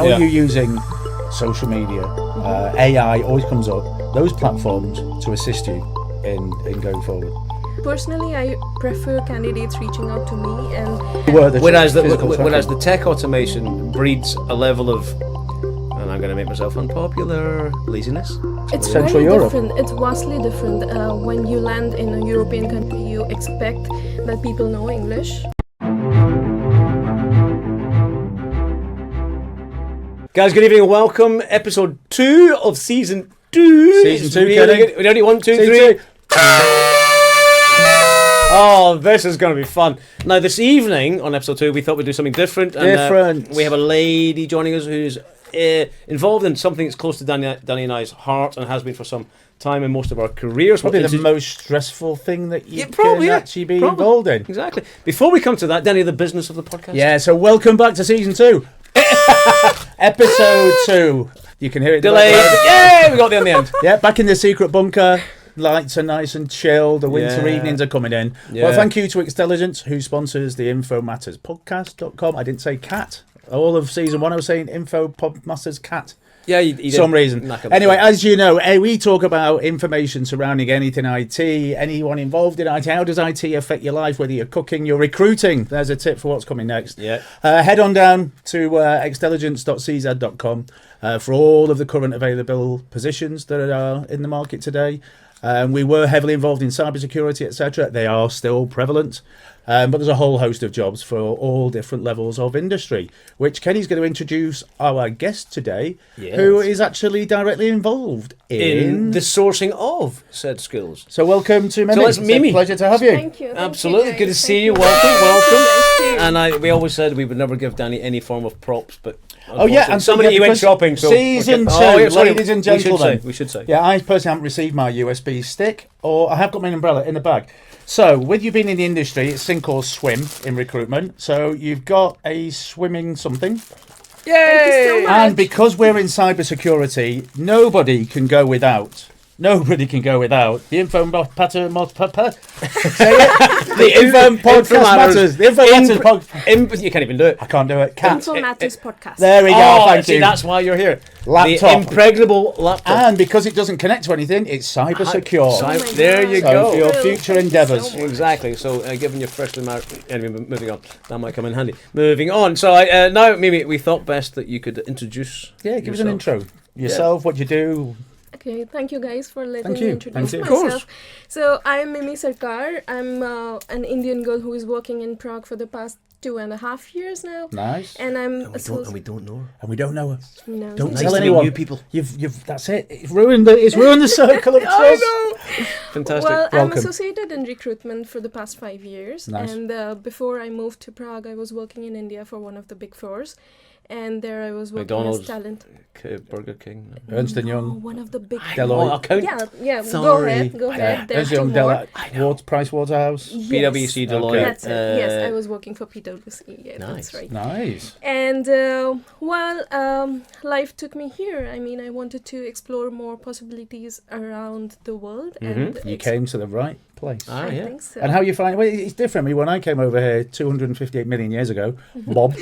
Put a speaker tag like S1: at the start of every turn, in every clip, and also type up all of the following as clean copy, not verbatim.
S1: How are you using social media? AI always comes up. Those platforms to assist you in going forward.
S2: Personally, I prefer candidates reaching out to me, and
S3: whereas the tech automation breeds a level of, and I'm going to make myself unpopular, laziness.
S2: It's
S1: Central
S2: very
S1: Europe.
S2: different. It's vastly different. When you land in a European country, you expect that people know English.
S3: Guys, good evening and welcome. Episode 2 of Season 2.
S1: Season 2,
S3: really good. We only 1, 2, 3. Oh, this is going to be fun. Now, this evening on episode 2, we thought we'd do something different. And, we have a lady joining us who's involved in something that's close to Danny and I's heart and has been for some time in most of our careers.
S1: Probably the most stressful thing that you can actually be involved in.
S3: Exactly. Before we come to that, Danny, the business of the podcast.
S1: Yeah, so welcome back to Season 2. Episode 2. You can hear it.
S3: Delayed. Yeah, we got there in the end.
S1: Yeah, back in the secret bunker. Lights are nice and chill. The winter evenings are coming in. Yeah. Well, thank you to Intelligence, who sponsors the Infomatters Podcast.com. I didn't say cat. All of Season 1 I was saying Infomatters cat.
S3: Yeah, you
S1: some reason. Anyway, as you know, we talk about information surrounding anything IT, anyone involved in IT. How does IT affect your life, whether you're cooking, you're recruiting? There's a tip for what's coming next.
S3: Yeah.
S1: Head on down to extelligence.cz.com for all of the current available positions that are in the market today. We were heavily involved in cybersecurity, etc. They are still prevalent. But there's a whole host of jobs for all different levels of industry, which Kenny's going to introduce our guest today, who is actually directly involved in
S3: the sourcing of said skills.
S1: So welcome to Mimi.
S3: So it's Mimi.
S1: It's a pleasure to have you.
S2: Thank you.
S3: Absolutely. Good to see you. Welcome. And we always said we would never give Danny any form of props, but
S1: and
S3: somebody went shopping. So
S1: Season 2, ladies and gentlemen.
S3: We should say.
S1: Yeah, I personally haven't received my USB stick, or I have got my umbrella in the bag. So, with you being in the industry, it's sink or swim in recruitment. So, you've got a swimming something.
S3: Yay!
S2: Thank you so much.
S1: And because we're in cybersecurity, nobody can go without the Infomatters. Say it. The Infomatters matters. The Infomatters podcast.
S3: You can't even do it.
S1: I can't do it.
S2: Infomatters Podcast.
S1: There we go. Thank you.
S3: That's why you're here.
S1: Laptop.
S3: The impregnable laptop.
S1: And because it doesn't connect to anything, it's cyber secure.
S3: There you
S1: So
S3: go.
S1: for your future endeavours.
S3: Exactly. So, given you're freshly married, anyway, moving on. That might come in handy. Moving on. So, now, Mimi, we thought best that you could introduce.
S1: Yeah, give us an intro. Yourself, what you do.
S2: Okay, thank you guys for letting me introduce myself.
S3: Of course.
S2: So I'm Mimi Sarkar. I'm an Indian girl who is working in Prague for the past 2.5 years now.
S1: Nice.
S2: And
S3: we don't know her.
S1: And we don't know her.
S2: No.
S1: Don't
S3: Nice
S1: tell
S3: to meet
S1: anyone.
S3: new people.
S1: You've that's it. It's ruined the circle of trust.
S3: I know. Fantastic.
S2: Well,
S1: Welcome.
S2: I'm associated in recruitment for the past 5 years.
S1: Nice.
S2: And before I moved to Prague, I was working in India for one of the big fours. And there I was working
S3: McDonald's,
S2: as talent.
S3: Burger King.
S1: Ernst & Young.
S2: One of the big
S1: Deloitte.
S2: Yeah.
S3: Sorry.
S2: Go ahead.
S1: Ernst &
S2: There's
S1: Young,
S2: two more.
S1: Deloitte, Pricewaterhouse.
S3: PwC, Deloitte.
S2: That's it. Yes, I was working for PwC. Yeah,
S3: Nice.
S2: that's right.
S1: Nice.
S2: And life took me here. I mean, I wanted to explore more possibilities around the world. And
S1: You came to the right place.
S3: Ah,
S2: I
S3: yeah.
S2: think so.
S1: And how you find it's different. I mean, when I came over here 258 million years ago, Bob,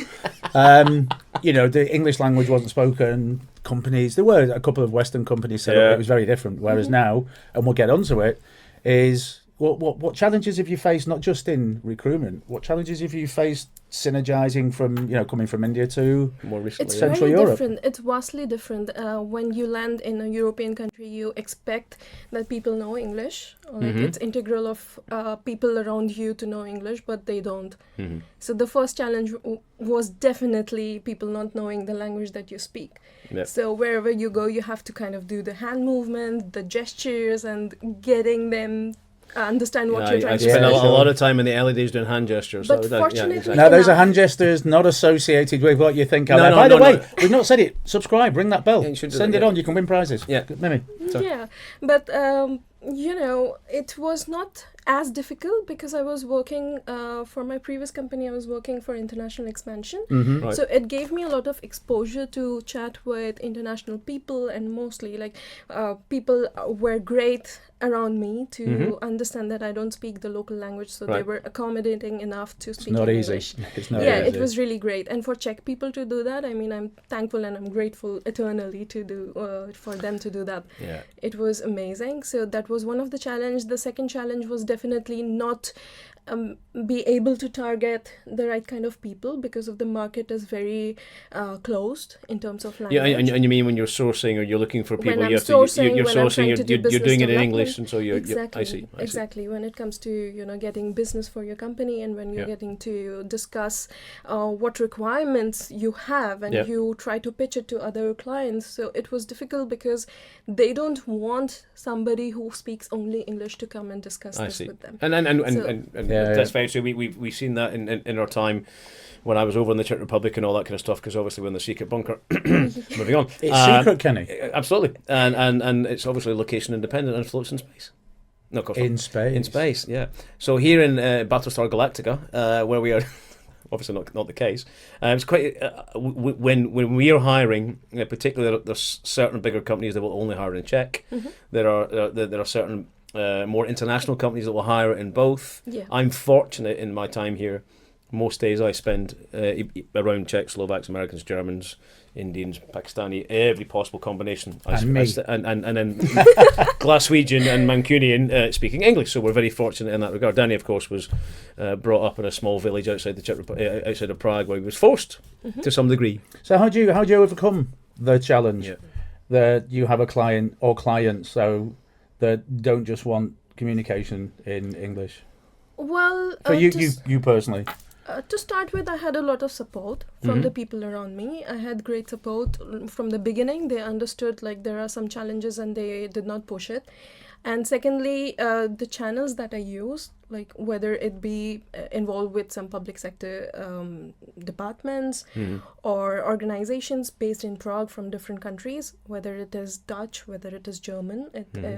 S1: the English language wasn't spoken. Companies, there were a couple of Western companies set up. It was very different. Whereas now, and we'll get onto it, is what challenges have you faced? Not just in recruitment. What challenges have you faced synergizing from coming from India to
S3: more recently?
S2: It's
S1: Central
S2: very
S1: Europe?
S2: different. It's vastly different. When you land in a European country, you expect that people know English. Like it's integral of people around you to know English, but they don't.
S3: Mm-hmm.
S2: So the first challenge was definitely people not knowing the language that you speak.
S3: Yep.
S2: So wherever you go, you have to kind of do the hand movement, the gestures, and getting them understand what you're trying
S3: I
S2: to
S3: spent
S2: say.
S3: a lot of time in the early days doing hand gestures.
S2: But
S3: so
S2: fortunately,
S3: exactly.
S1: Now, those are hand gestures not associated with what you think of.
S3: No,
S1: By the way,
S3: no.
S1: we've not said it. Subscribe, ring that bell.
S3: Yeah, you should do
S1: Send
S3: that,
S1: it
S3: yeah.
S1: on. You can win prizes.
S3: Yeah.
S1: Mimi.
S3: Sorry.
S2: Yeah, but it was not as difficult because I was working for my previous company. I was working for international expansion.
S3: Right.
S2: So it gave me a lot of exposure to chat with international people, and mostly like people were great around me to understand that I don't speak the local language, so they were accommodating enough to speak English.
S1: It's not
S2: yeah,
S1: easy.
S2: it was really great. And for Czech people to do that, I mean, I'm thankful and I'm grateful eternally to do for them to do that.
S3: Yeah.
S2: It was amazing. So that was one of the challenge. The second challenge was definitely not be able to target the right kind of people, because of the market is very closed in terms of language.
S3: Yeah, and you mean when you're sourcing or you're looking for people,
S2: When I'm
S3: you have
S2: sourcing,
S3: you're
S2: when I'm
S3: sourcing,
S2: trying to do
S3: you're
S2: business
S3: doing it in
S2: development.
S3: English, and so you're
S2: Exactly.
S3: I see.
S2: Exactly. When it comes to, you know, getting business for your company, and when you're getting to discuss what requirements you have, and you try to pitch it to other clients. So it was difficult because they don't want somebody who speaks only English to come and discuss this with them.
S3: And that's very true. We've seen that in our time when I was over in the Czech Republic and all that kind of stuff, because obviously we're in the secret bunker. Moving on.
S1: It's secret, Kenny.
S3: Absolutely. And it's obviously location independent and floats in space. No, of course
S1: in
S3: not.
S1: space.
S3: In space, yeah. So here in Battlestar Galactica, where we are, obviously not the case. It's quite when we are hiring, particularly there's certain bigger companies that will only hire in Czech. There are certain more international companies that will hire in both.
S2: Yeah.
S3: I'm fortunate in my time here. Most days I spend around Czechs, Slovaks, Americans, Germans, Indians, Pakistani, every possible combination. And then Glaswegian and Mancunian speaking English. So we're very fortunate in that regard. Danny, of course, was brought up in a small village outside the outside of Prague, where he was forced to some degree.
S1: So how do you overcome the challenge that you have a client or clients so that don't just want communication in English?
S2: Well,
S1: for you personally.
S2: To start with, I had a lot of support from the people around me. I had great support from the beginning. They understood like there are some challenges and they did not push it. And secondly, the channels that I use, like whether it be involved with some public sector departments or organizations based in Prague from different countries, whether it is Dutch, whether it is German,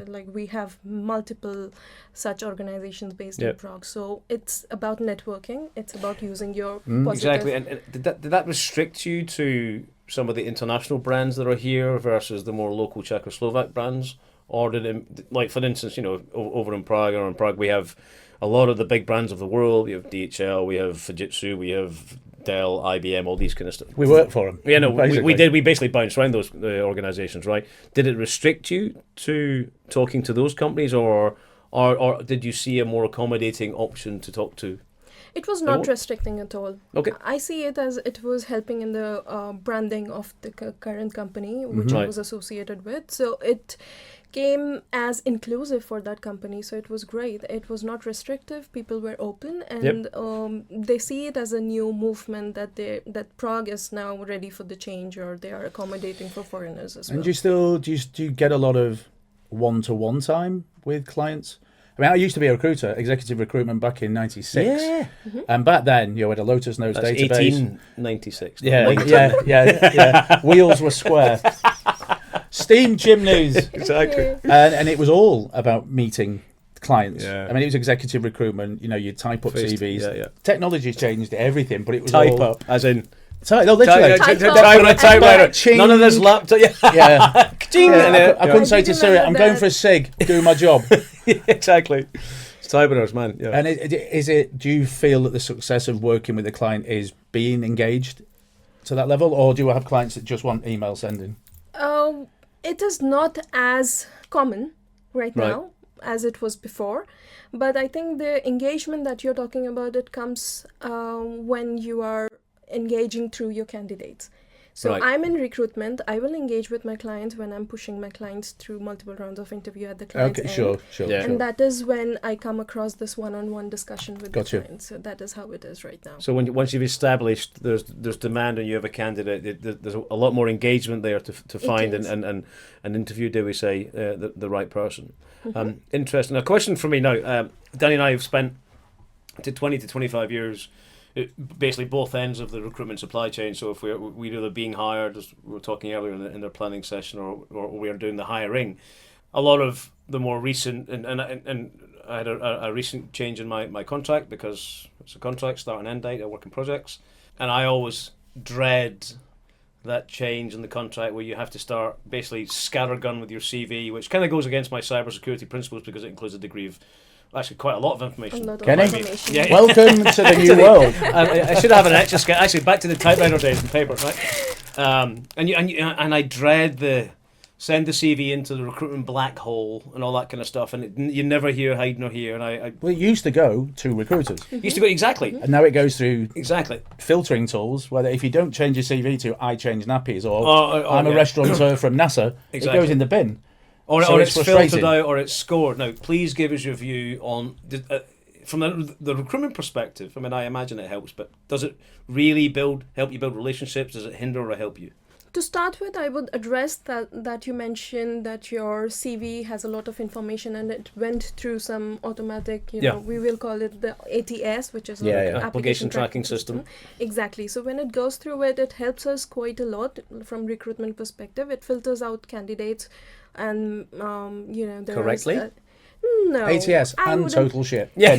S2: like we have multiple such organizations based in Prague. So it's about networking. It's about using your positive...
S3: Exactly. And did that restrict you to some of the international brands that are here versus the more local Czechoslovak brands? Or did it, like for instance, you know, over in Prague, we have a lot of the big brands of the world. We have DHL, we have Fujitsu, we have Dell, IBM, all these kind of stuff.
S1: We work for them.
S3: Yeah, no, we did. We basically bounced around those organisations, right? Did it restrict you to talking to those companies, or did you see a more accommodating option to talk to?
S2: It was not restricting at all.
S3: Okay.
S2: I see it as it was helping in the branding of the current company, which I was associated with. So it came as inclusive for that company. So it was great. It was not restrictive. People were open, and they see it as a new movement that Prague is now ready for the change, or they are accommodating for foreigners as well.
S1: And do you get a lot of one-to-one time with clients? I mean, I used to be a recruiter, executive recruitment back in '96. Yeah. And back then, you had a Lotus Notes database.
S3: 1896.
S1: Yeah. Wheels were square. Steam chimneys.
S3: Exactly.
S1: And it was all about meeting clients.
S3: Yeah.
S1: I mean, it was executive recruitment. You know, you'd type up CVs.
S3: Yeah.
S1: Technology changed everything, but it was
S3: type
S1: all...
S3: up, as in...
S1: literally.
S3: Typewriter. None of this laptop.
S1: Yeah. I couldn't say to Siri, I'm going for a cig, do my job.
S3: Exactly. It's typewriters, man. Yeah.
S1: And do you feel that the success of working with a client is being engaged to that level, or do you have clients that just want email sending?
S2: It is not as common right now as it was before, but I think the engagement that you're talking about, it comes when you are engaging through your candidates. So I'm in recruitment. I will engage with my clients when I'm pushing my clients through multiple rounds of interview at the client's end.
S1: Sure.
S3: Yeah.
S2: And that is when I come across this one-on-one discussion with the client. So that is how it is right now.
S3: So once you've established there's demand and you have a candidate, there's a lot more engagement there to find and interview, dare we say, the right person. Interesting. A question for me now. Danny and I have spent 20 to 25 years basically both ends of the recruitment supply chain. So if we're either being hired, as we were talking earlier in their planning session, or we are doing the hiring, a lot of the more recent and I had a recent change in my contract because it's a contract, start and end date. I work in projects, and I always dread that change in the contract where you have to start basically scattergun with your CV, which kind of goes against my cybersecurity principles because it includes a degree of actually quite a lot of information.
S1: Kenny,
S3: Yeah.
S1: welcome to the new world.
S3: I should have an extra actually back to the typewriter days and paper, right? And I dread the send the CV into the recruitment black hole and all that kind of stuff, and you never hear hide nor hear. And
S1: Well, it used to go to recruiters,
S3: used to go exactly,
S1: and now it goes through
S3: exactly.
S1: filtering tools. Whether if you don't change your CV to I change nappies or I'm a
S3: yeah.
S1: restaurateur from NASA,
S3: Exactly.
S1: it goes in the bin.
S3: Or it's
S1: frustrating.
S3: filtered out, or it's scored. Now, please give us your view on from the recruitment perspective. I mean, I imagine it helps, but does it really help you build relationships? Does it hinder or help you?
S2: To start with, I would address that you mentioned that your CV has a lot of information and it went through some automatic, we will call it the ATS, which is
S3: application tracking system.
S2: Exactly. So when it goes through it helps us quite a lot from recruitment perspective. It filters out candidates and,
S3: Correctly?
S2: No.
S1: ATS
S2: I
S1: and
S2: wouldn't-
S1: total shit.
S3: Yeah.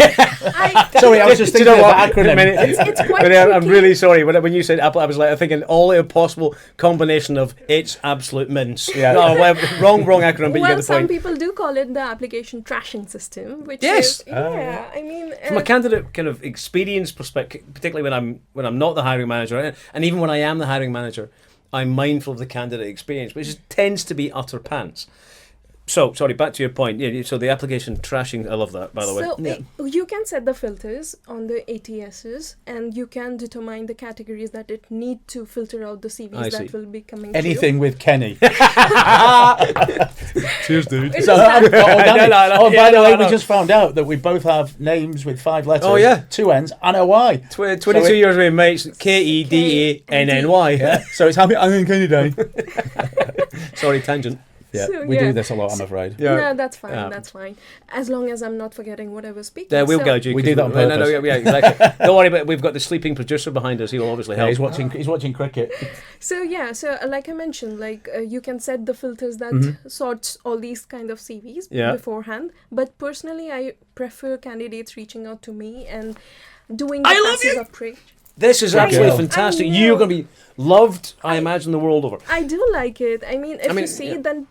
S1: Sorry, I was just thinking of that acronym.
S2: It's quite
S3: I'm
S2: tricky.
S3: really sorry. When you said Apple, I was like thinking all a possible combination of it's absolute mince.
S1: Yeah.
S3: No, well, wrong acronym, but you
S2: Well,
S3: get the
S2: some
S3: point.
S2: people do call it the application trashing system, which
S3: Yes.
S2: is I mean
S3: From a candidate kind of experience perspective, particularly when I'm not the hiring manager, and even when I am the hiring manager, I'm mindful of the candidate experience, which tends to be utter pants. So, sorry, back to your point. Yeah, so the application trashing, I love that, by the way.
S2: So you can set the filters on the ATSs and you can determine the categories that it need to filter out the CVs that will be coming
S1: Anything with Kenny.
S3: Cheers, dude.
S2: It's
S1: So,
S2: just that-
S1: by the way, we just found out that we both have names with 5 letters,
S3: Oh, yeah.
S1: 2 N's, and a Y.
S3: 22 years with mates, KEDANNY.
S1: Yeah. So it's happy I'm Kenny Day.
S3: Sorry, tangent.
S1: Yeah,
S2: So,
S1: we
S2: yeah.
S1: do this a lot, I'm afraid.
S3: Yeah.
S2: No, that's fine.
S3: Yeah.
S2: That's fine. As long as I'm not forgetting what I was speaking.
S3: Yeah, we'll
S2: So-
S3: guide you.
S1: We
S3: 'cause
S1: do that on
S3: no,
S1: purpose.
S3: yeah, exactly. Don't worry, but we've got the sleeping producer behind us. He will obviously
S1: Yeah,
S3: help.
S1: he's watching cricket.
S2: So like I mentioned, you can set the filters that sorts all these kind of CVs beforehand. But personally, I prefer candidates reaching out to me and doing the
S3: I love
S2: passive
S3: you.
S2: approach.
S3: This is
S1: I
S3: absolutely
S1: know.
S3: fantastic.
S2: I know.
S3: You're going to be loved, I imagine, the world over.
S2: I do like it. I mean, you see, then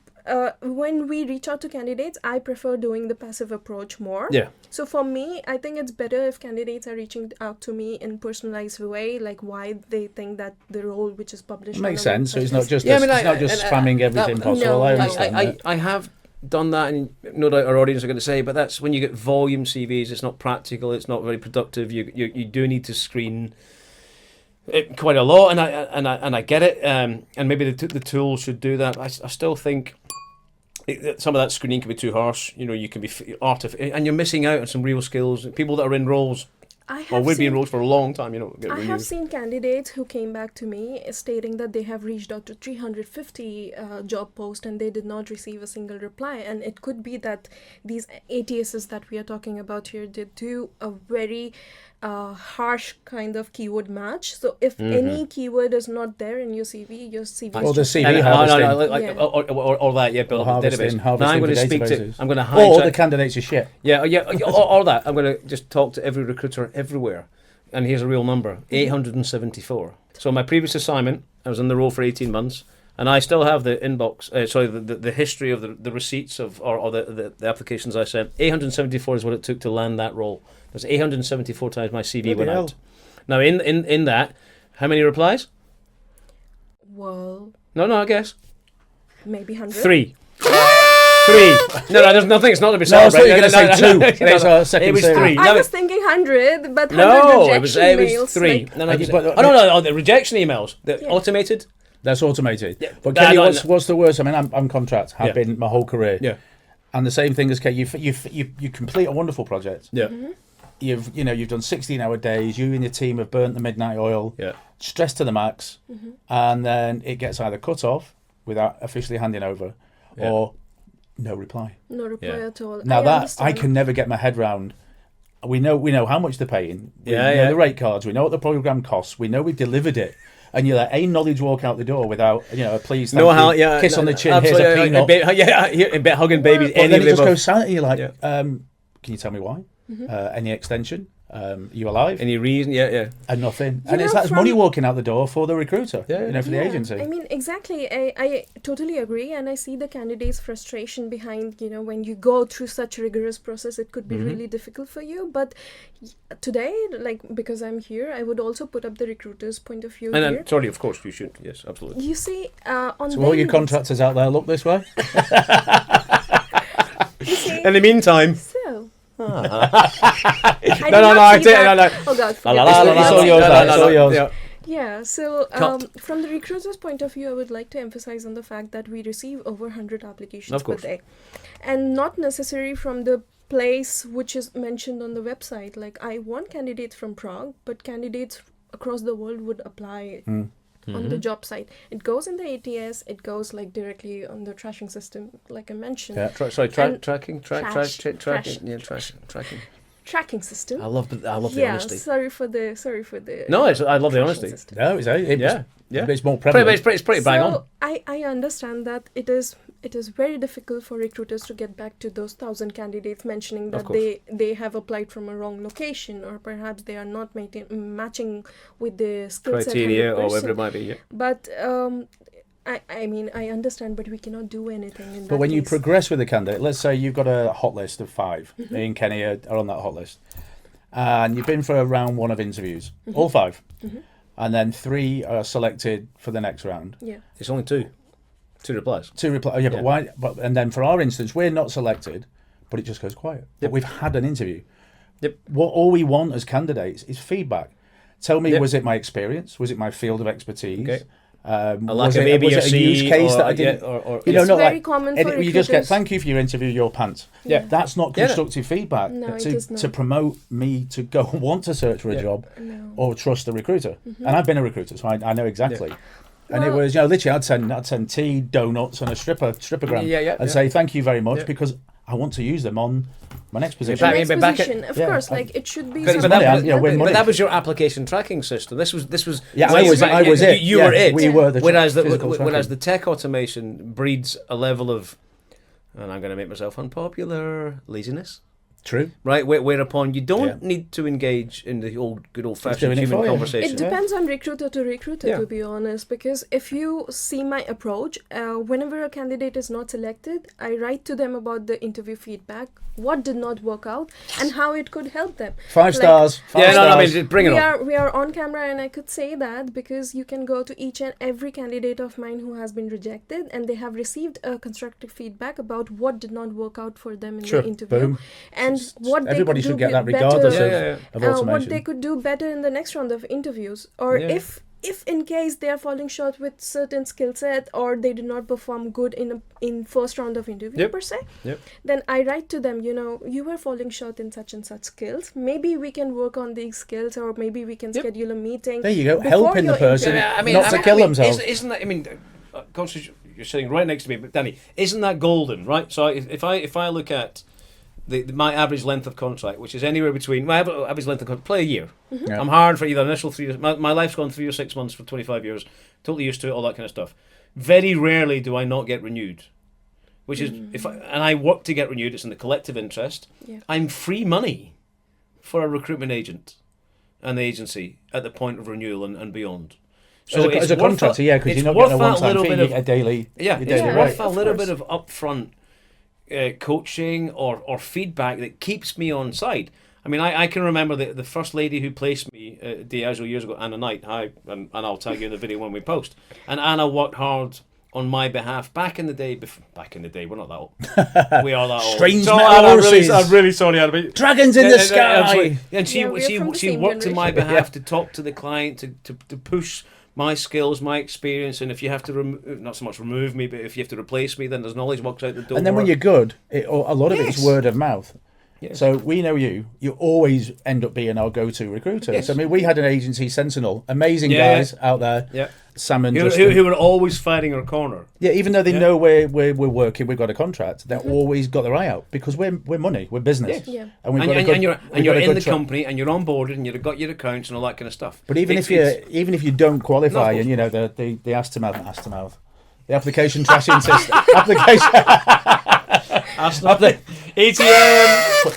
S2: when we reach out to candidates, I prefer doing the passive approach more.
S3: Yeah.
S2: So for me, I think it's better if candidates are reaching out to me in personalized way, like why they think that the role which is published
S1: Makes
S2: on a
S1: sense. So
S2: website
S1: it's not
S2: is-
S1: just
S3: Yeah, I mean,
S1: it's not just spamming everything
S3: that-
S1: possible.
S2: No,
S1: I
S2: no.
S1: understand that.
S3: I have done that, and no doubt our audience are going to say, but that's when you get volume CVs, it's not practical, it's not very productive. You do need to screen it quite a lot, and I get it, and maybe the tool should do that. I still think some of that screening can be too harsh. You can be and you're missing out on some real skills. People that are in roles would be in roles for a long time. Get
S2: I
S3: renewed.
S2: have seen candidates who came back to me stating that they have reached out to 350 job posts and they did not receive a single reply. And it could be that these ATSs that we are talking about here did do a very harsh kind of keyword match. So if any keyword is not there in your CV
S1: Or the
S2: is
S1: CV
S3: And-
S1: harvesting.
S2: Yeah.
S3: or that, yeah, build
S1: Or
S3: a database. Now I'm
S1: harvesting
S3: going to
S1: for
S3: speak to.
S1: databases.
S3: I'm going to
S1: Or
S3: hijack.
S1: the candidates are shit.
S3: Or that. I'm going to just talk to every recruiter everywhere. And here's a real number: 874. So my previous assignment, I was in the role for 18 months, and I still have the inbox. The history of the receipts of or the applications I sent. 874 is what it took to land that role. There's 874 times my CV
S1: Bloody
S3: went
S1: hell.
S3: out. Now in that, how many replies?
S2: well,
S3: No, I guess
S2: maybe 100.
S3: 3. 3. No, there's nothing. It's not to be
S1: No, I thought you were
S3: celebrated.
S1: going to say 2. That's our second
S3: It was
S1: series.
S3: 3.
S2: I
S3: No,
S2: was thinking 100, but 100
S3: No, it
S2: rejection
S3: was
S2: mails.
S3: 3.
S2: like-
S3: No,
S1: And you- but-
S3: no, the rejection emails. The
S2: Yeah.
S3: automated.
S1: That's automated.
S3: Yeah.
S1: But
S3: No,
S1: Kenny,
S3: no,
S1: what's the worst? I mean, I'm contract. Have
S3: Yeah.
S1: been my whole career.
S3: Yeah.
S1: And the same thing as Kenny. You complete a wonderful project.
S3: Yeah.
S2: Mm-hmm.
S1: You've done 16-hour days. You and your team have burnt the midnight oil.
S3: Yeah.
S1: Stressed to the max,
S2: Mm-hmm.
S1: and then it gets either cut off without officially handing over,
S3: Yeah.
S1: or no reply.
S2: No reply
S3: Yeah.
S2: at all.
S1: Now I
S2: understand.
S1: can never get my head round. We know how much they're paying. We
S3: Yeah,
S1: know
S3: yeah.
S1: the rate cards. We know what the program costs. We know we've delivered it. And you let a knowledge walk out the door without a please, thank
S3: No,
S1: you,
S3: how? Yeah.
S1: kiss on the chin.
S3: Absolutely,
S1: Here's a peanut.
S3: Hugging babies.
S1: But
S3: Any
S1: then
S3: of
S1: it
S3: the
S1: just
S3: above.
S1: goes silent. And you're like,
S3: Yeah.
S1: can you tell me why? Any extension? You alive?
S3: Any reason? Yeah.
S1: And nothing.
S2: You
S1: And
S2: know,
S1: that's money walking out the door for the recruiter, for the
S2: Yeah,
S1: agency.
S2: I mean, exactly. I totally agree, and I see the candidate's frustration behind, when you go through such rigorous process, it could be really difficult for you. But today, because I'm here, I would also put up the recruiter's point of view
S3: And
S2: here.
S3: then, sorry, of course, you should. Yes, absolutely.
S2: You see, on
S1: So all your contractors out there, look this way.
S2: You see,
S3: In the meantime,
S2: so.
S3: no.
S2: No. Oh God.
S1: It's all yours, it's all yours.
S3: Yeah.
S2: Yeah, so
S3: Cut.
S2: from the recruiter's point of view, I would like to emphasize on the fact that we receive over 100 applications
S3: Of
S2: per
S3: course.
S2: day. And not necessarily from the place which is mentioned on the website. Like, I want candidates from Prague, but candidates across the world would apply on the job site. It goes in the ATS, it goes directly on the trashing system, like I mentioned.
S1: Yeah.
S3: Tracking.
S2: Tracking system.
S3: I love the
S2: Yeah,
S3: honesty.
S2: sorry for the
S3: No, I love the
S2: trashing
S3: honesty.
S2: system.
S1: No, it's more prevalent.
S3: It's pretty bang on.
S2: So I understand that it is very difficult for recruiters to get back to those 1,000 candidates mentioning that
S3: course.
S2: they have applied from a wrong location, or perhaps they are not matching with the skill set
S3: Criteria
S2: 100%.
S3: or whatever it might be. Yeah.
S2: But I mean, I understand, but we cannot do anything in that
S1: But when you
S2: case.
S1: progress with a candidate, let's say you've got a hot list of 5. Me and Kenny are on that hot list. And you've been for a round 1 of interviews, all 5. And then 3 are selected for the next round.
S2: Yeah.
S3: It's only 2 replies.
S1: 2 reply. Yeah, but why? And then for our instance, we're not selected, but it just goes quiet. But we've had an interview.
S3: Yep.
S1: All we want as candidates is feedback. Tell me,
S3: Yep.
S1: was it my experience? Was it my field of expertise?
S3: Okay.
S1: A
S3: lack of A, B, or
S1: was it a use
S3: C,
S1: case
S3: or-
S1: that I didn't?
S3: yeah, or-
S1: you know,
S2: It's
S1: not
S2: very
S1: like
S2: common for
S1: you just get
S2: recruiters.
S1: thank you for your interview, your pants.
S3: Yeah.
S1: That's not
S3: Yeah.
S1: constructive feedback
S2: No, it
S1: to
S2: is not.
S1: to promote me to go and want to search for a job
S2: No.
S1: or trust a recruiter. And I've been a recruiter, so I know exactly. And it
S2: Well-
S1: was, literally, I'd send tea, donuts, and a strippergram, and say thank you very much
S3: Yeah.
S1: because I want to use them on my next position.
S3: Back-
S2: Next
S3: back at-
S2: position, of
S1: yeah,
S2: course,
S1: I-
S2: it should be.
S3: But
S2: something
S1: money,
S2: that-
S1: yeah, we're money.
S3: But that was your application tracking system. This was.
S1: Yeah,
S3: well,
S1: I was it.
S3: You
S1: Yeah,
S3: were it.
S1: we were the
S3: whereas
S1: physical
S3: whereas
S1: tracking.
S3: the tech automation breeds a level of, and I'm going to make myself unpopular, laziness.
S1: True.
S3: Right, whereupon you don't
S1: Yeah.
S3: need to engage in the good old
S1: doing
S3: fashioned
S1: it
S3: human
S1: for you.
S3: conversation.
S2: It depends on recruiter to recruiter,
S3: Yeah.
S2: to be honest, because if you see my approach, whenever a candidate is not selected, I write to them about the interview feedback, what did not work out, and how it could help them.
S1: 5
S2: Like-
S1: stars. 5
S3: Yeah, no, I
S1: stars.
S3: mean, bring it on.
S2: We are on camera, and I could say that because you can go to each and every candidate of mine who has been rejected, and they have received a constructive feedback about what did not work out for them in
S1: Sure.
S2: the interview,
S1: Boom.
S2: and what
S1: Everybody
S2: they
S1: should
S2: could
S1: get
S2: do
S1: that
S2: better.
S1: regardless
S3: Yeah.
S1: of
S2: What
S1: automation.
S2: they could do better in the next round of interviews, or
S3: Yeah.
S2: if in case they are falling short with certain skill set, or they did not perform good in first round of interview
S3: Yep.
S2: per se,
S3: Yep.
S2: then I write to them, you were falling short in such and such skills, maybe we can work on these skills, or maybe we can
S3: Yep.
S2: schedule a meeting.
S1: There you go,
S2: before
S1: helping the
S2: your
S1: person
S2: interview.
S1: not to kill themselves.
S3: Isn't that? I mean, Constance, you're sitting right next to me, but Danny, isn't that golden? Right. So if I look at my average length of contract, which is anywhere between my average length of contract, play a year.
S1: Yeah.
S3: I'm hired for either initial 3. My life's gone 3 or 6 months for 25 years. Totally used to it, all that kind of stuff. Very rarely do I not get renewed, which is and I work to get renewed. It's in the collective interest.
S2: Yeah.
S3: I'm free money for a recruitment agent and the agency at the point of renewal and beyond. So
S1: as a
S3: worth
S1: contractor, yeah, because
S3: it's
S1: you're not
S3: worth
S1: getting a
S3: that
S1: one-time
S3: little
S1: fee,
S3: bit
S1: you
S3: of-
S1: get a daily.
S3: Yeah,
S1: your
S3: it's
S1: daily
S3: worth
S1: rate.
S3: a little
S2: course.
S3: bit of upfront coaching or feedback that keeps me on side. I mean, I can remember the first lady who placed me at Diageo years ago, Anna Knight. And I'll tag you in the video when we post. And Anna worked hard on my behalf back in the day. Back in the day, we're not that old. We are that old.
S1: Strange
S3: So,
S1: metal
S3: Anna,
S1: horses.
S3: I'm really sorry, Anna. but-
S1: Dragons in the sky.
S3: absolutely. And she
S2: Yeah, we're from the
S3: she
S2: same
S3: worked on my
S2: generation.
S3: behalf to talk to the client to push my skills, my experience, and if you have to not so much remove me, but if you have to replace me, then there's knowledge works out the door.
S1: And then when you're good, a lot of it's
S3: Yes.
S1: word of mouth.
S3: Yes.
S1: So we know you always end up being our go-to recruiter.
S3: Yes.
S1: So I mean, we had an agency, Sentinel, amazing
S3: Yeah.
S1: guys out there,
S3: yeah,
S1: Sam and
S3: who
S1: Justin.
S3: were always fighting our corner.
S1: Yeah, even though they
S3: Yeah.
S1: know we're working, we've got a contract, they've always got their eye out because we're money, we're business.
S3: Yes.
S2: Yeah.
S1: And we've
S3: And,
S1: got a
S3: and,
S1: good,
S3: and you're
S1: we've got a
S3: in
S1: good
S3: the
S1: track.
S3: company and you're on board and you've got your accounts and all that kind of stuff.
S1: But even
S3: It's-
S1: if you don't qualify,
S3: No,
S1: and you know the the application trashing system,
S3: ATM.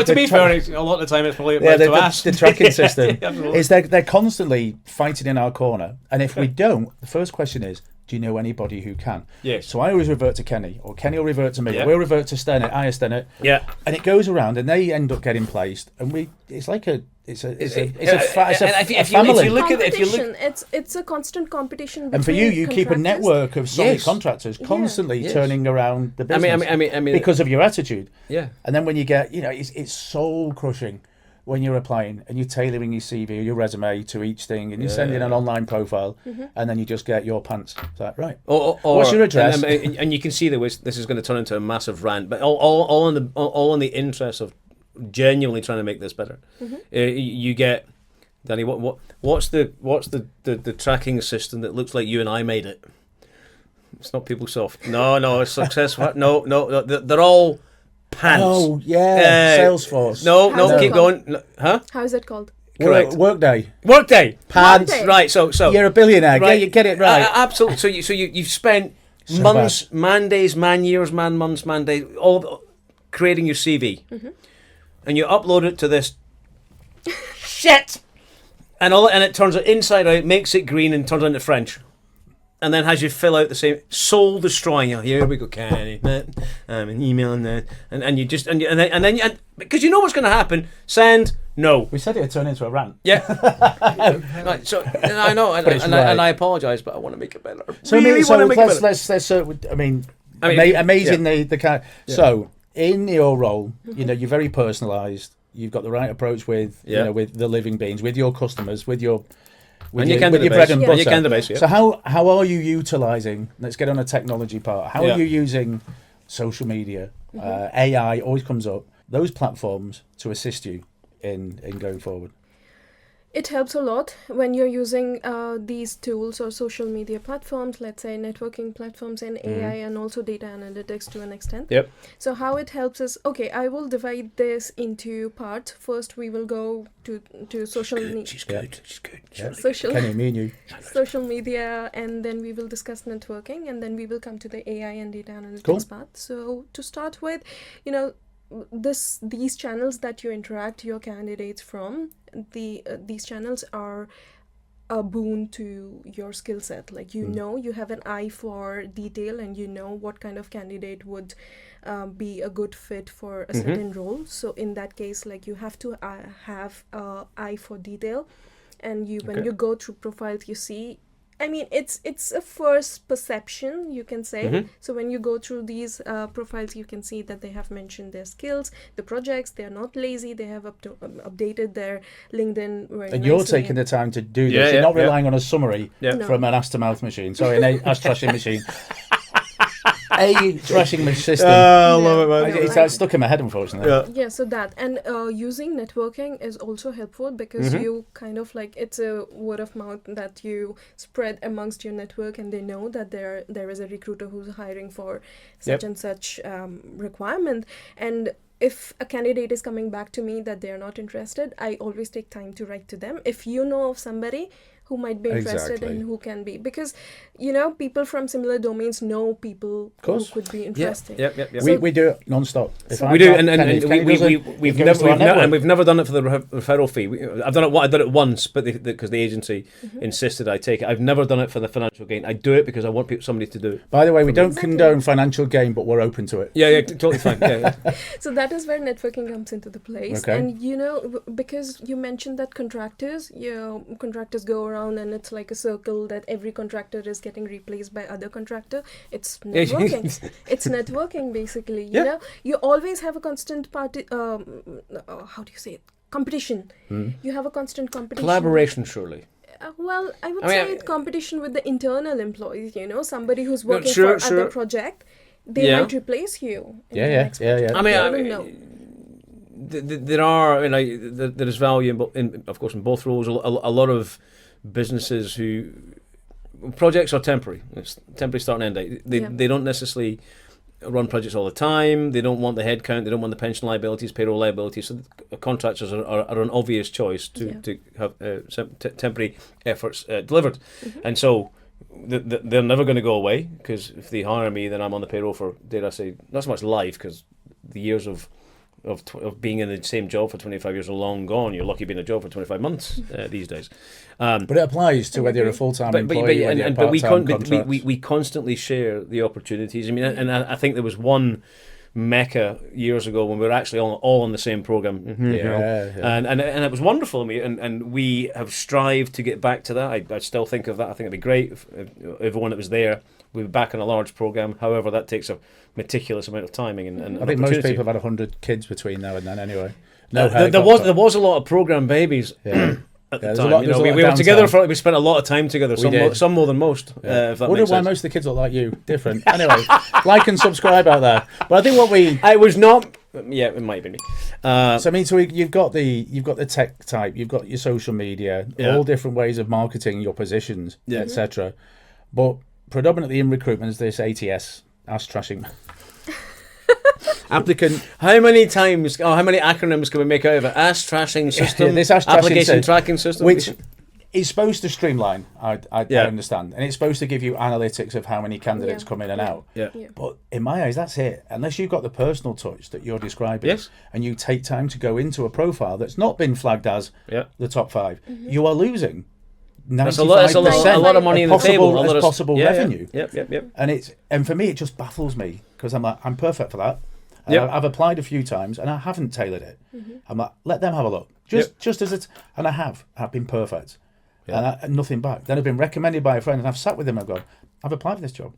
S3: To be fair, a lot of the time it's probably about to ask.
S1: The tracking system is they're constantly fighting in our corner, and if we don't, the first question is, do you know anybody who can?
S3: Yes.
S1: So I always revert to Kenny, or Kenny will revert to me.
S3: Yeah.
S1: We'll revert to Stennett, Stennett.
S3: Yeah.
S1: And it goes around, and they end up getting placed, and it's like a family.
S2: It's a constant competition.
S1: And for you keep a network of solid contractors constantly turning around the business.
S3: I mean,
S1: because of your attitude.
S3: Yeah.
S1: And then when you get, it's soul crushing when you're applying and you're tailoring your CV or your resume to each thing, and you're sending an online profile, and then you just get your pants. It's like, right. Or what's your address?
S3: And you can see this is going to turn into a massive rant, but all in the interest of genuinely trying to make this better. You get, Danny, what's the tracking system that looks like you and I made it? It's not PeopleSoft. No, it's SuccessFactors. No, they're all pants.
S1: Oh yeah, Salesforce.
S3: No, keep going. No, huh?
S2: How is it called?
S3: Correct.
S1: Workday.
S3: Pants.
S2: Workday.
S3: Right. So
S1: you're a billionaire.
S3: right.
S1: You get it right.
S3: Absolutely. So you've spent months, man days, man years, man months, man days, all creating your CV, and you upload it to this shit, and it turns it inside out, makes it green, and turns it into French. And then has you fill out the same soul destroying. Here we go, Kenny. I'm an email and that, and you just and then because you know what's going to happen. Send no.
S1: We said it would turn into a rant.
S3: Yeah. Right. So and I know, and I apologise, but I want to make it better.
S1: So let's amazing the kind. Yeah. So in your role, you're very personalised. You've got the right approach with with the living beings, with your customers, with your bread and butter. So how are you utilising? Let's get on a technology part. How are you using social media? AI always comes up. Those platforms to assist you in going forward.
S2: It helps a lot when you're using these tools or social media platforms, let's say networking platforms and AI and also data analytics to an extent.
S3: Yep.
S2: So how it helps is, I will divide this into parts. First, we will go to social media.
S3: She's good.
S1: Yeah.
S2: Social,
S1: me and you.
S2: social media, and then we will discuss networking, and then we will come to the AI and data analytics part. So to start with, these channels that you interact your candidates from, these channels are a boon to your skill set. Like you have an eye for detail, and you know what kind of candidate would be a good fit for a certain role. So in that case, like you have to have an eye for detail, and when you go through profiles, you see. I mean, it's a first perception, you can say. So when you go through these profiles, you can see that they have mentioned their skills, the projects. They are not lazy. They have updated their LinkedIn very nicely.
S1: And you're taking the time to do this. You're not relying on a summary from an ass-to-mouth machine. Sorry, an ass-trashing machine. A trashing system.
S3: I love it, man.
S1: It's stuck in my head, unfortunately.
S2: Yeah, so that. And using networking is also helpful because you kind of it's a word of mouth that you spread amongst your network, and they know that there is a recruiter who's hiring for such and such requirement. And if a candidate is coming back to me that they're not interested, I always take time to write to them. If you know of somebody who might be interested and who can be, because people from similar domains know people who could be interested.
S1: So we do it non-stop.
S3: We do, and we've never done it for the referral fee. I did it once, but because the agency insisted I take it. I've never done it for the financial gain. I do it because I want somebody to do it.
S1: By the way, we don't condone financial gain, but we're open to it.
S3: Yeah, totally fine.
S2: So that is where networking comes into the place.
S1: Okay.
S2: And because you mentioned that contractors go around, and it's like a circle that every contractor is getting replaced by other contractor. It's networking. It's networking, basically. You always have a constant how do you say it? Competition. You have a constant competition.
S3: Collaboration, surely.
S2: Well, I would say competition with the internal employees. Somebody who's working for other project, they might replace you.
S1: Yeah.
S3: There is value in both roles. A lot of businesses who projects are temporary. It's temporary start and end date. They don't necessarily run projects all the time. They don't want the headcount. They don't want the pension liabilities, payroll liabilities. So contractors are an obvious choice to have temporary efforts delivered. And so they're never going to go away, because if they hire me, then I'm on the payroll for, dare I say, not so much life, because the years of being in the same job for 25 years are long gone. You're lucky being in a job for 25 months these days.
S1: But it applies to whether you're a full-time employee or part-time contract.
S3: We constantly share the opportunities. I mean, and I think there was one mecca years ago when we were actually all on the same program, and it was wonderful. And we have strived to get back to that. I still think of that. I think it'd be great if everyone that was there, we'd be back on a large program. However, that takes a meticulous amount of timing and
S1: I think most people have had 100 kids between now and then anyway.
S3: There was a lot of program babies. At the time, we were together we spent a lot of time together. Some more than most.
S1: I wonder why most of the kids look like you. Different. Anyway, like and subscribe out there. But I think
S3: I was not. Yeah, it might be me.
S1: So you've got the tech type, you've got your social media, all different ways of marketing your positions, etc. But predominantly in recruitment is this ATS, ass trashing. Applicant.
S3: How many acronyms can we make out of it? Ass trashing system.
S1: This ass
S3: application tracking system,
S1: which is supposed to streamline. I understand, and it's supposed to give you analytics of how many candidates come in and out.
S3: Yeah.
S1: But in my eyes, that's it. Unless you've got the personal touch that you're describing, and you take time to go into a profile that's not been flagged as the top 5, you are losing 95%
S3: a lot of money in the table,
S1: as possible revenue.
S3: Yep.
S1: And for me, it just baffles me, because I'm like, I'm perfect for that. I've applied a few times and I haven't tailored it. I'm like, let them have a look, just as it. And I've been perfect, and nothing back. Then I've been recommended by a friend, and I've sat with him and I've gone, I've applied for this job.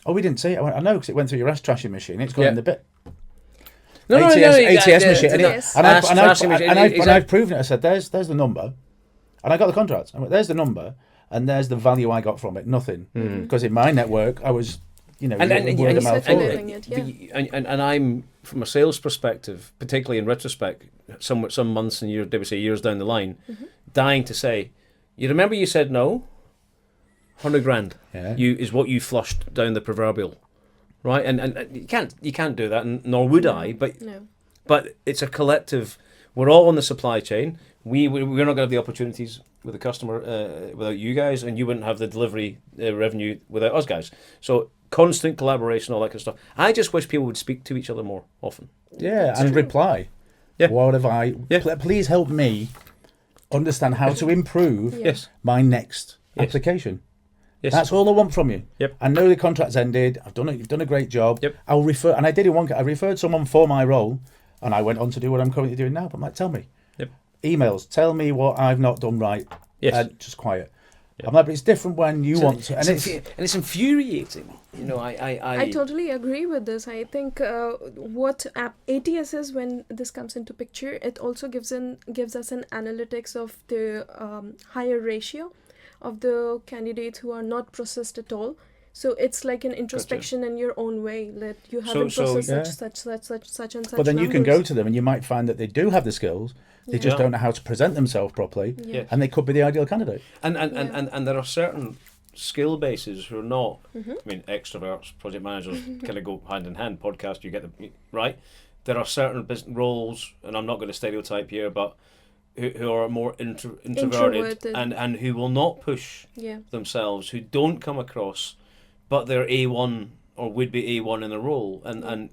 S1: Oh, we didn't see it. I went, I know, because it went through your ass trashing machine. It's gone in the bit. ATS machine. And I've proven it. I said, there's the number, and I got the contract. I went, there's the number, and there's the value I got from it. Nothing, because in my network I was. And I'm, from a sales perspective, particularly in retrospect, some months and years down the line, dying to say, you remember you said no? 100 grand is what you flushed down the proverbial, right? And you can't do that, nor would I. But it's a collective. We're all on the supply chain. We're not going to have the opportunities with the customer without you guys, and you wouldn't have the delivery revenue without us guys. So constant collaboration, all that kind of stuff. I just wish people would speak to each other more often. And reply. What have I? Please help me understand how to improve my next application. That's all I want from you. I know the contract's ended. You've done a great job. I'll refer, and I did in one case. I referred someone for my role, and I went on to do what I'm currently doing now. But I'm like, tell me. Emails, tell me what I've not done right. Just quiet. I'm like, but it's different when you want to, and
S3: it's infuriating. I
S2: totally agree with this. I think what ATS is, when this comes into picture, it also gives us an analytics of the higher ratio of the candidates who are not processed at all. So it's like an introspection in your own way, that you haven't processed such and such.
S1: But then you can go to them and you might find that they do have the skills. They just don't know how to present themselves properly, and they could be the ideal candidate.
S3: And there are certain skill bases who are not. I mean, extroverts, project managers, kind of go hand in hand. Podcast, you get the right. There are certain roles, and I'm not going to stereotype here, but who are more introverted and who will not push themselves, who don't come across, but they're A1 or would be A1 in a role, and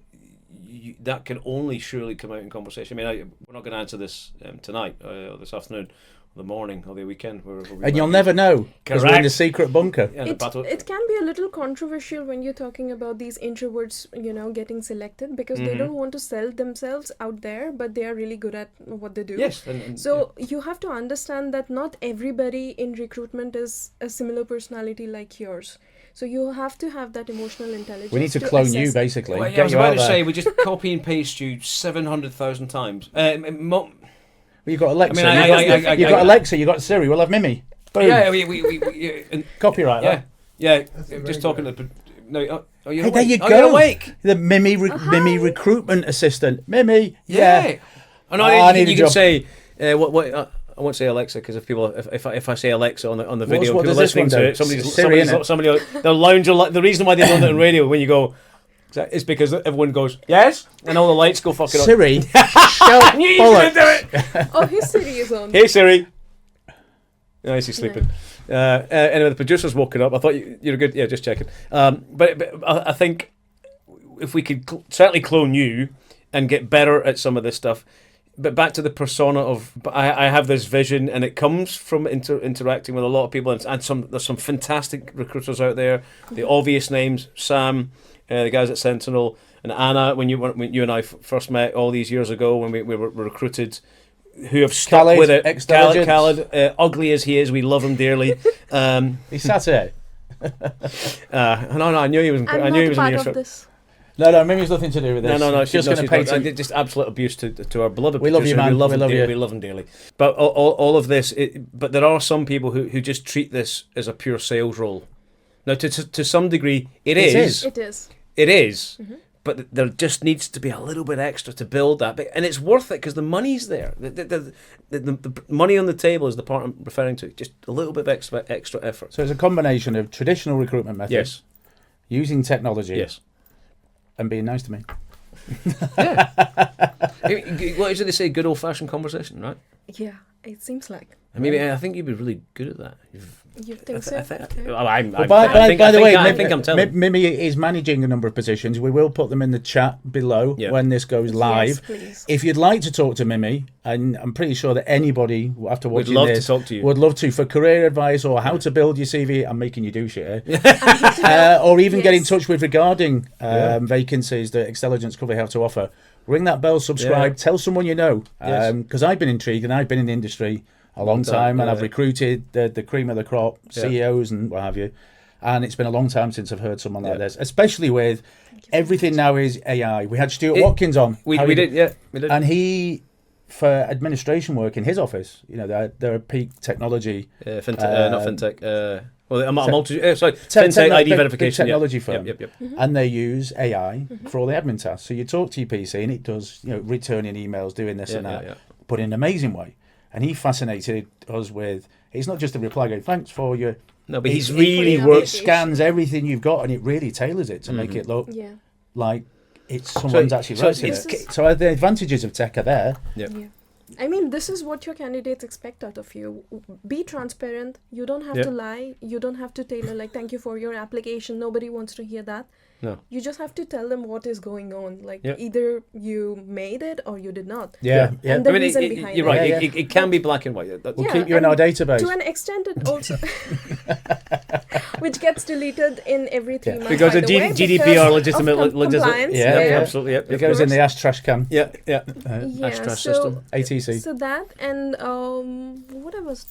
S3: that can only surely come out in conversation. I mean, we're not going to answer this tonight, or this afternoon, or the morning, or the weekend.
S1: And you'll never know, because we're in the secret bunker.
S2: It can be a little controversial when you're talking about these introverts, getting selected, because they don't want to sell themselves out there, but they are really good at what they do. You have to understand that not everybody in recruitment is a similar personality like yours. So you have to have that emotional intelligence.
S1: We need to clone you, basically.
S3: Well, I was about to say, we just copy and paste you 700,000 times.
S1: You've got Alexa. You've got Alexa. You've got Siri. We'll have Mimi. Boom.
S3: Yeah, we
S1: copyright that.
S3: Yeah. Just talking to. No,
S1: hey, there you go.
S3: You're awake.
S1: The Mimi recruitment assistant. Mimi.
S3: Yeah. And you can say what. I won't say Alexa, because if I say Alexa on the video, people listening to it, somebody they'll lounge. The reason why they don't do it on radio when you go is because everyone goes yes, and all the lights go fucking on.
S1: Siri,
S3: I knew you were going to do it.
S2: Oh, his Siri is on.
S3: Hey Siri. No, he's sleeping. Anyway, the producer's woken up. I thought you're good. Yeah, just checking. But I think if we could certainly clone you and get better at some of this stuff. But back to the persona of, I have this vision, and it comes from interacting with a lot of people, and there's some fantastic recruiters out there. The obvious names: Sam, the guys at Sentinel, and Anna. When you and I first met all these years ago, when we were recruited, who have stuck
S1: Khaled,
S3: with it.
S1: ex-Intelligence.
S3: Khaled, ugly as he is, we love him dearly.
S1: He sat here.
S3: No, I knew he was.
S2: I'm
S3: I knew he was
S2: not
S3: in
S2: part
S3: your
S2: of this.
S1: No, Mimi's nothing to do with this.
S3: No.
S1: Just going to paint
S3: just absolute abuse to our beloved
S1: We love
S3: producer.
S1: you, man.
S3: We love
S1: We
S3: him
S1: love
S3: dearly.
S1: you.
S3: We love him dearly. But all of this, but there are some people who just treat this as a pure sales role. Now, to some degree, it is.
S2: It is.
S3: It is. But there just needs to be a little bit extra to build that. And it's worth it because the money's there. The money on the table is the part I'm referring to. Just a little bit of extra effort.
S1: So it's a combination of traditional recruitment methods,
S3: Yes.
S1: using technology,
S3: Yes.
S1: and being nice to me.
S3: What is it they say? Good old-fashioned conversation, right?
S2: Yeah, it seems like.
S3: I think you'd be really good at that.
S2: You think so? Okay.
S1: By the way,
S3: I think I'm telling.
S1: Mimi is managing a number of positions. We will put them in the chat below when this goes live.
S2: Yes, please.
S1: If you'd like to talk to Mimi, and I'm pretty sure that anybody after watching
S3: love
S1: this
S3: to talk to you.
S1: would love to for career advice or how to build your CV. I'm making you do shit here. Or even get in touch with regarding vacancies that Extelligence Cover have to offer. Ring that bell, subscribe, tell someone you know, because I've been intrigued and I've been in the industry a long time, and I've recruited the cream of the crop, CEOs and what have you. And it's been a long time since I've heard someone like this, especially with everything now is AI. We had Stuart Watkins on.
S3: We did.
S1: And he, for administration work in his office, they're a peak technology.
S3: Not fintech. Fintech ID verification.
S1: Technology firm.
S3: Yep.
S1: And they use AI for all the admin tasks. So you talk to your PC and it does, returning emails, doing this and that, but in an amazing way. And he fascinated us with, it's not just a reply going, thanks for your...
S3: No, but he's really worked...
S1: It scans everything you've got and it really tailors it to make it look like it's someone's actually writing it. So the advantages of tech are there.
S2: Yeah. I mean, this is what your candidates expect out of you. Be transparent. You don't have to lie. You don't have to tailor, like, thank you for your application. Nobody wants to hear that.
S3: No.
S2: You just have to tell them what is going on. Like, either you made it or you did not.
S1: Yeah.
S2: And the reason behind
S3: you're right.
S1: Yeah.
S3: It can be black and white.
S1: We'll keep you in our database.
S2: To an extent, it also... which gets deleted in every 3 months,
S3: because
S2: by
S3: the
S2: the way,
S3: legitimate
S2: compliance.
S3: absolutely.
S1: It goes in the ash trash can.
S3: Ash trash system.
S1: ATC.
S2: So that, and what I was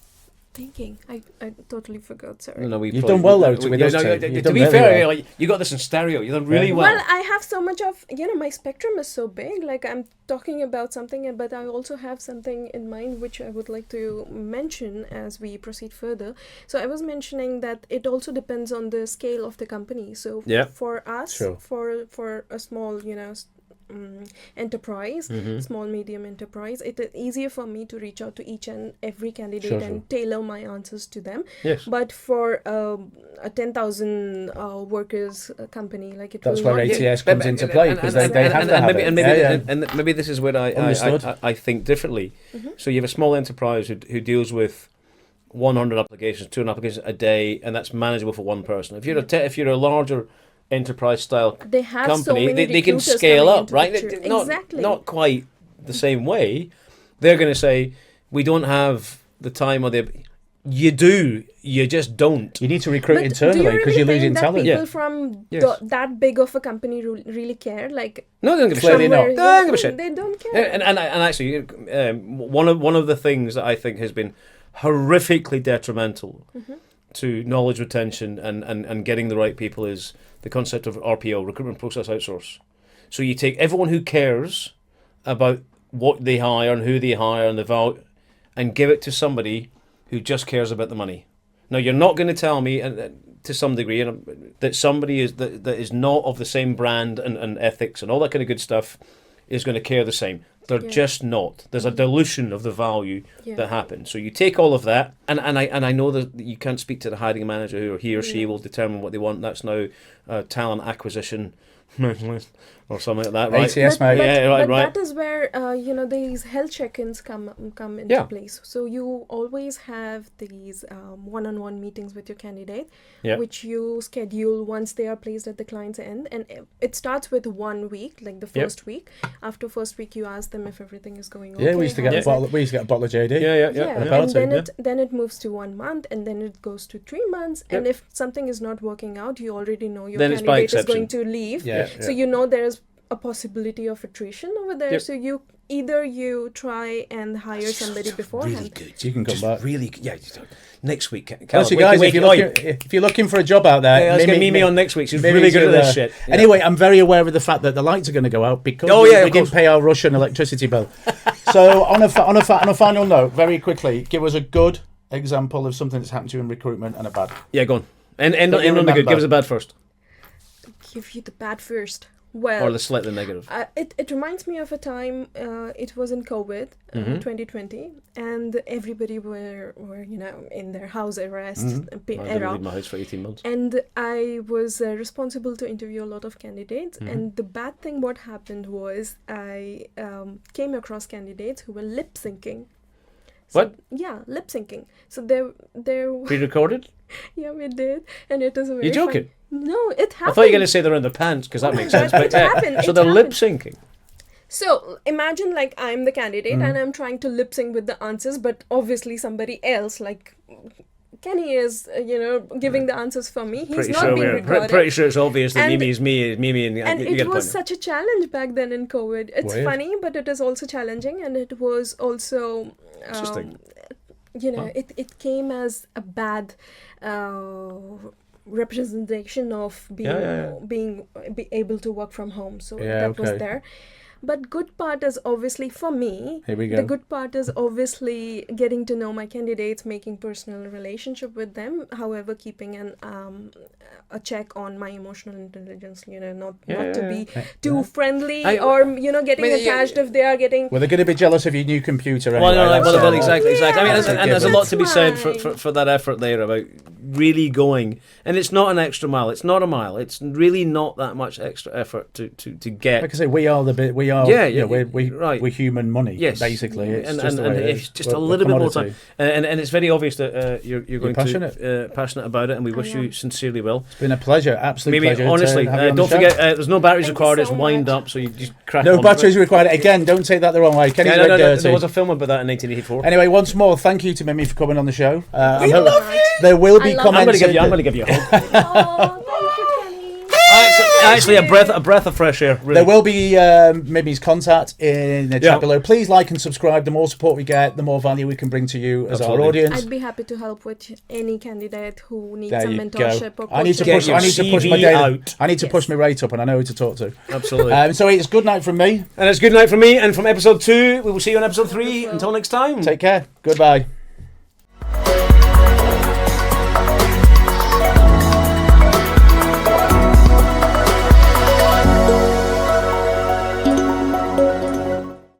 S2: thinking, I totally forgot. Sorry.
S3: No,
S1: you've done well though. To
S3: be fair, like, you got this in stereo. You've done really well.
S2: Well, I have so much of, my spectrum is so big. Like, I'm talking about something, but I also have something in mind which I would like to mention as we proceed further. So I was mentioning that it also depends on the scale of the company. So for us, for a small, enterprise, small medium enterprise, it is easier for me to reach out to each and every candidate and tailor my answers to them. But for a 10,000 workers company, like,
S1: that's where ATS comes into play, because they have to have it.
S3: And maybe this is where I think differently. So you have a small enterprise who deals with 100 applications, 200 applications a day, and that's manageable for one person. If you're a larger enterprise style company, they can scale up, right? Not quite the same way. They're going to say, we don't have the time, or you do, you just don't.
S1: You need to recruit internally because you're losing talent.
S2: People from that big of a company really care? Like,
S3: no, they don't give a shit. They don't give a shit.
S2: They don't care.
S3: And actually, one of the things that I think has been horrifically detrimental to knowledge retention and getting the right people is the concept of RPO, recruitment process outsource. So you take everyone who cares about what they hire and who they hire and the value, and give it to somebody who just cares about the money. Now, you're not going to tell me, to some degree, that somebody is that is not of the same brand and ethics and all that kind of good stuff is going to care the same. They're just not. There's a dilution of the value that happens. So you take all of that, and I know that you can't speak to the hiring manager who he or she will determine what they want. That's now talent acquisition or something like that, right?
S1: ATS, mate.
S2: But
S3: right.
S2: that is where these health check-ins come into place. So you always have these one-on-one meetings with your candidate, which you schedule once they are placed at the client's end, and it starts with 1 week, like the first week. After first week, you ask them if everything is going okay.
S1: Yeah, we used to get a bottle. We used to get a bottle of JD.
S2: And then it moves to 1 month, and then it goes to 3 months. And if something is not working out, you already know your candidate is going to leave. So you know there's a possibility of attrition over there. So you try and hire somebody beforehand.
S3: Really good.
S1: You can come back.
S3: Really, next week.
S1: So guys, if you're looking for a job out there,
S3: let's get Mimi on next week. She's really good at this shit.
S1: Anyway, I'm very aware of the fact that the lights are going to go out because we didn't pay our Russian electricity bill. So on a final note, very quickly, give us a good example of something that's happened to you in recruitment and a bad.
S3: Yeah, go on. And on the good. Give us a bad first.
S2: Give you the bad first. Well,
S3: or the slightly negative.
S2: It reminds me of a time. It was in COVID, 2020, and everybody were in their house arrest
S3: I didn't leave my house for 18 months.
S2: And I was responsible to interview a lot of candidates. And the bad thing, what happened was I came across candidates who were lip syncing.
S3: What?
S2: Yeah, lip syncing. So they're
S3: pre-recorded.
S2: Yeah, we did, and it was a very.
S3: You joking?
S2: No, it happened.
S3: I thought you were going to say they're in their pants because that makes sense. But
S2: it happened.
S3: So they're lip syncing.
S2: So imagine like I'm the candidate and I'm trying to lip sync with the answers, but obviously somebody else like Kenny is giving the answers for me. He's not being recorded.
S3: Pretty sure it's obvious that Mimi is Mimi,
S2: and it was such a challenge back then in COVID. It's funny, but it is also challenging, and it was also
S3: interesting.
S2: It came as a bad representation of being able to work from home. So that was there. But good part is obviously for me.
S1: Here we go.
S2: The good part is obviously getting to know my candidates, making personal relationship with them. However, keeping a check on my emotional intelligence. Not to be too friendly or getting attached if they are getting.
S1: Well, they're going to be jealous of your new computer. Anyway.
S3: Well, exactly. I mean, and there's a lot to be said
S2: why.
S3: for that effort there about really going. And it's not an extra mile. It's not a mile. It's really not that much extra effort to get.
S1: Like I say, we are the bit. We are. We're human money.
S3: Yes,
S1: basically. It's
S3: just a little bit more time. And it's very obvious that you're going to passionate about it, and we wish you sincerely well.
S1: It's been a pleasure, absolute pleasure.
S3: Honestly, don't forget, there's no batteries required. It's wind up, so you just crack on.
S1: No batteries required. Again, don't take that the wrong way. Kenny's red dirty.
S3: There was a film about that in 1984.
S1: Anyway, once more, thank you to Mimi for coming on the show.
S3: We love you.
S1: There will be comments.
S3: I'm going to give you a hug.
S2: Thank you, Kenny.
S3: Actually, a breath of fresh air. Really.
S1: There will be Mimi's contact in the chat below. Please like and subscribe. The more support we get, the more value we can bring to you as our audience.
S2: I'd be happy to help with any candidate who needs some mentorship or coaching.
S1: I need to push my rate up, and I know who to talk to.
S3: Absolutely.
S1: So it's good night from me.
S3: And it's good night from me, and from episode 2, we will see you on episode 3. Until next time.
S1: Take care. Goodbye.